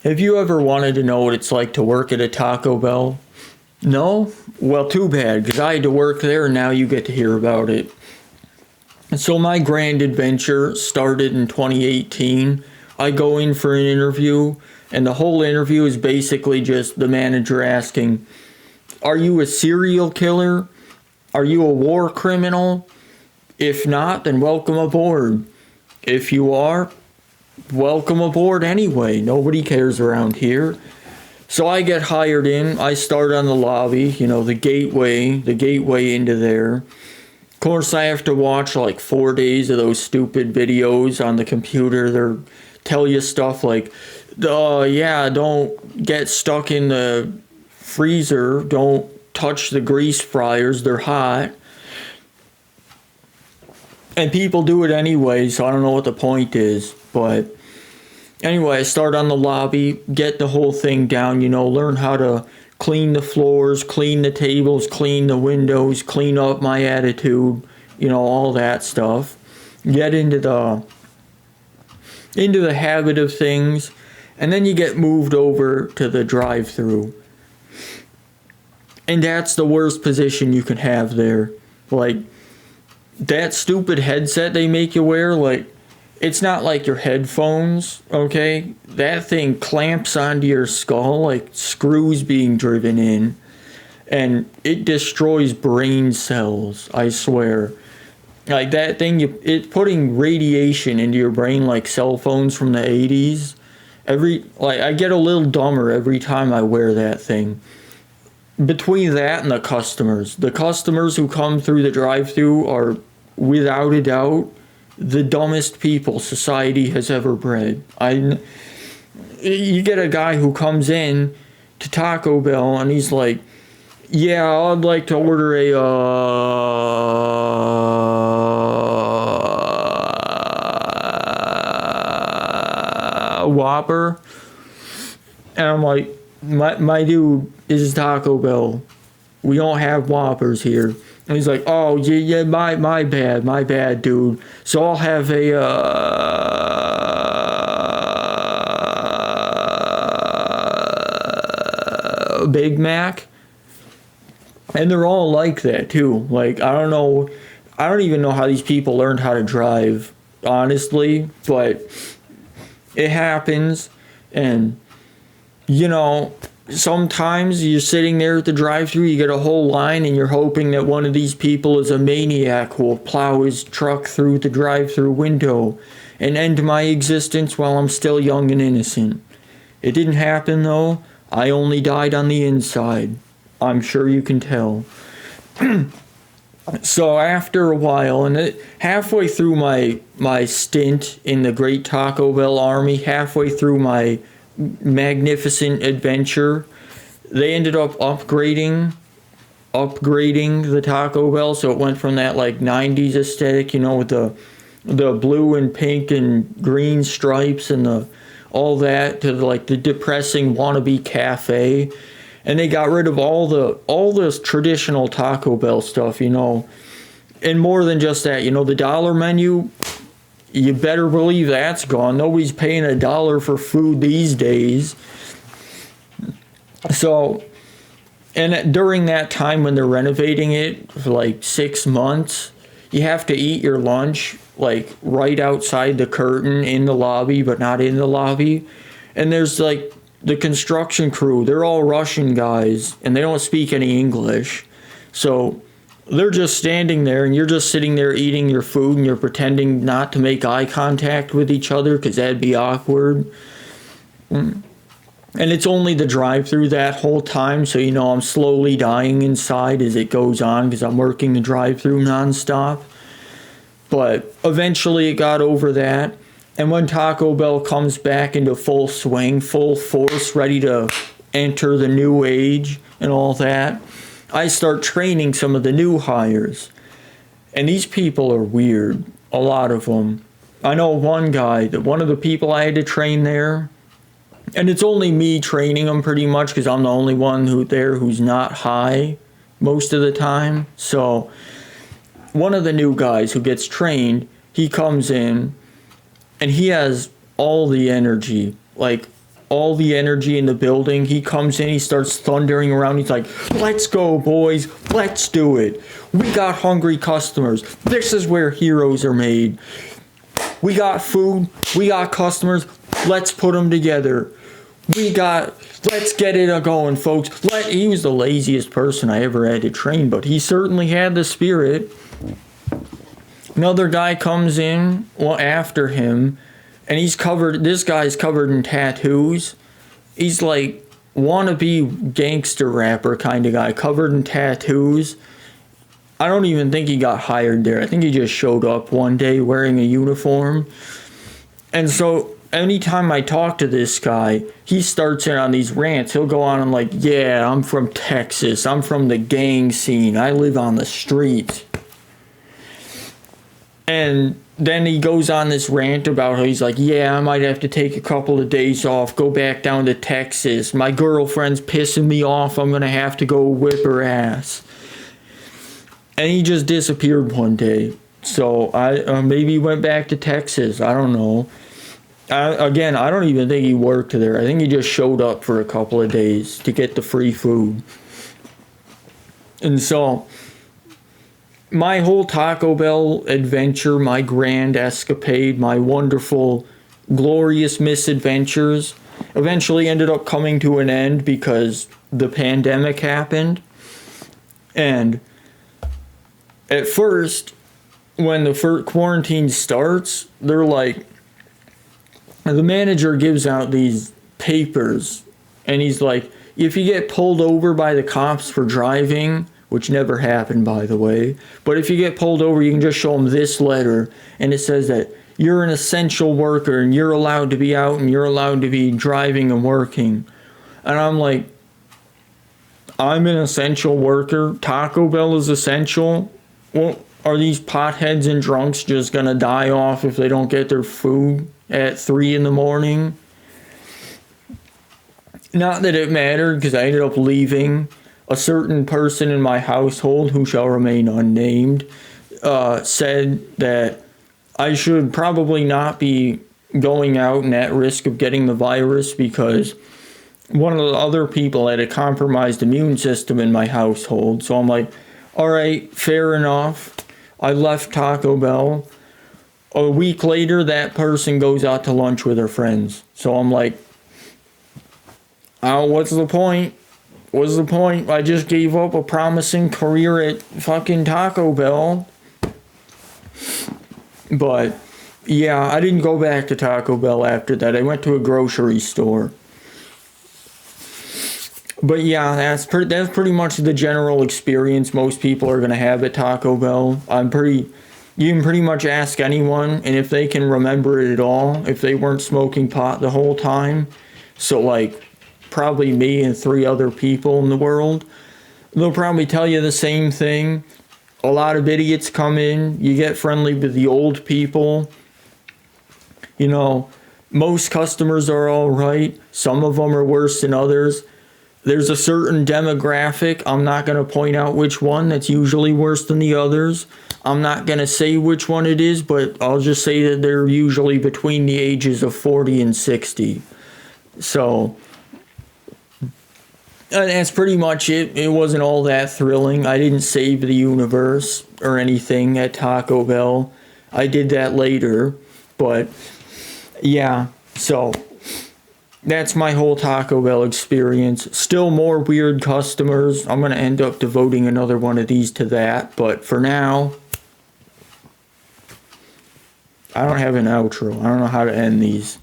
Have you ever wanted to know what it's like to work at a Taco Bell? No? Well, too bad, because I had to work there and now you get to hear about it. So, my grand adventure started in 2018. I go in for an interview, and the whole interview is basically just the manager asking, are you a serial killer? Are you a war criminal? If not, then welcome aboard. If you are, welcome aboard anyway. Nobody cares around here. So I get hired in. I start on the lobby, the gateway into there. Of course, I have to watch like 4 days of those stupid videos on the computer. They tell you stuff like, yeah, don't get stuck in the freezer. Don't touch the grease fryers. They're hot. And people do it anyway, so I don't know what the point is. But anyway, I start on the lobby, get the whole thing down, learn how to clean the floors, clean the tables, clean the windows, clean up my attitude, all that stuff. Get into the habit of things, and then you get moved over to the drive-thru. And that's the worst position you can have there. Like, that stupid headset they make you wear, it's not like your headphones, okay? That thing clamps onto your skull like screws being driven in, and it destroys brain cells, I swear. Like, that thing, it's putting radiation into your brain like cell phones from the 80s. I get a little dumber every time I wear that thing. Between that and the customers who come through the drive-thru are, without a doubt, the dumbest people society has ever bred. You get a guy who comes in to Taco Bell and he's like, yeah, I'd like to order a Whopper. And I'm like, my dude, this is Taco Bell. We don't have Whoppers here. And he's like, oh, yeah, my bad, dude. So I'll have a Big Mac. And they're all like that, too. Like, I don't even know how these people learned how to drive, honestly. But it happens. And, sometimes you're sitting there at the drive-thru, you get a whole line, and you're hoping that one of these people is a maniac who will plow his truck through the drive-thru window and end my existence while I'm still young and innocent. It didn't happen, though. I only died on the inside. I'm sure you can tell. So after a while, and halfway through my stint in the Great Taco Bell Army, halfway through my magnificent adventure, they ended up upgrading the Taco Bell, so it went from that 90s aesthetic, with the blue and pink and green stripes and all that, to the depressing wannabe cafe. And they got rid of all this traditional Taco Bell stuff, and more than just that, the dollar menu, you better believe that's gone. Nobody's paying $1 for food these days. So, and during that time when they're renovating it for 6 months, you have to eat your lunch right outside the curtain in the lobby, but not in the lobby. And there's the construction crew. They're all Russian guys, and they don't speak any English. So they're just standing there, and you're just sitting there eating your food, and you're pretending not to make eye contact with each other because that'd be awkward. And it's only the drive-thru that whole time, so I'm slowly dying inside as it goes on because I'm working the drive-thru nonstop. But eventually it got over that. And when Taco Bell comes back into full swing, full force, ready to enter the new age and all that, I start training some of the new hires. And these people are weird, a lot of them. I know one of the people I had to train there, and it's only me training them pretty much because I'm the only one who's not high most of the time. So one of the new guys who gets trained, he comes in and he has all the energy. all the energy in the building. He comes in, he starts thundering around. He's like, let's go, boys. Let's do it. We got hungry customers. This is where heroes are made. We got food. We got customers. Let's put them together. Let's get it going, folks. He was the laziest person I ever had to train, but he certainly had the spirit. Another guy comes in after him, and this guy's covered in tattoos. He's like wannabe gangster rapper kind of guy, covered in tattoos. I don't even think he got hired there. I think he just showed up one day wearing a uniform. And so anytime I talk to this guy, he starts in on these rants. He'll go on and like, yeah, I'm from Texas. I'm from the gang scene. I live on the street. And then he goes on this rant about how he's like, yeah, I might have to take a couple of days off, go back down to Texas. My girlfriend's pissing me off. I'm going to have to go whip her ass. And he just disappeared one day. So maybe he went back to Texas. I don't know. I don't even think he worked there. I think he just showed up for a couple of days to get the free food. And so my whole Taco Bell adventure, my grand escapade, my wonderful, glorious misadventures eventually ended up coming to an end because the pandemic happened. And at first, when the first quarantine starts, they're like, the manager gives out these papers, and he's like, if you get pulled over by the cops for driving, which never happened, by the way, but if you get pulled over, you can just show them this letter, and it says that you're an essential worker, and you're allowed to be out, and you're allowed to be driving and working. And I'm like, I'm an essential worker? Taco Bell is essential? Well, are these potheads and drunks just gonna die off if they don't get their food at 3 a.m? Not that it mattered, because I ended up leaving. A certain person in my household, who shall remain unnamed, said that I should probably not be going out and at risk of getting the virus because one of the other people had a compromised immune system in my household. So I'm like, all right, fair enough. I left Taco Bell. A week later, that person goes out to lunch with her friends. So I'm like, oh, what's the point? What's the point? I just gave up a promising career at fucking Taco Bell. But yeah, I didn't go back to Taco Bell after that. I went to a grocery store. But yeah, that's pretty much the general experience most people are going to have at Taco Bell. You can pretty much ask anyone, and if they can remember it at all, if they weren't smoking pot the whole time, so like probably me and 3 other people in the world, they'll probably tell you the same thing. A lot of idiots come in, you get friendly with the old people. You know, most customers are all right. Some of them are worse than others. There's a certain demographic, I'm not going to point out which one, that's usually worse than the others. I'm not going to say which one it is, but I'll just say that they're usually between the ages of 40 and 60. So that's pretty much it. It wasn't all that thrilling. I didn't save the universe or anything at Taco Bell. I did that later, but yeah, so that's my whole Taco Bell experience. Still more weird customers. I'm going to end up devoting another one of these to that, but for now, I don't have an outro. I don't know how to end these.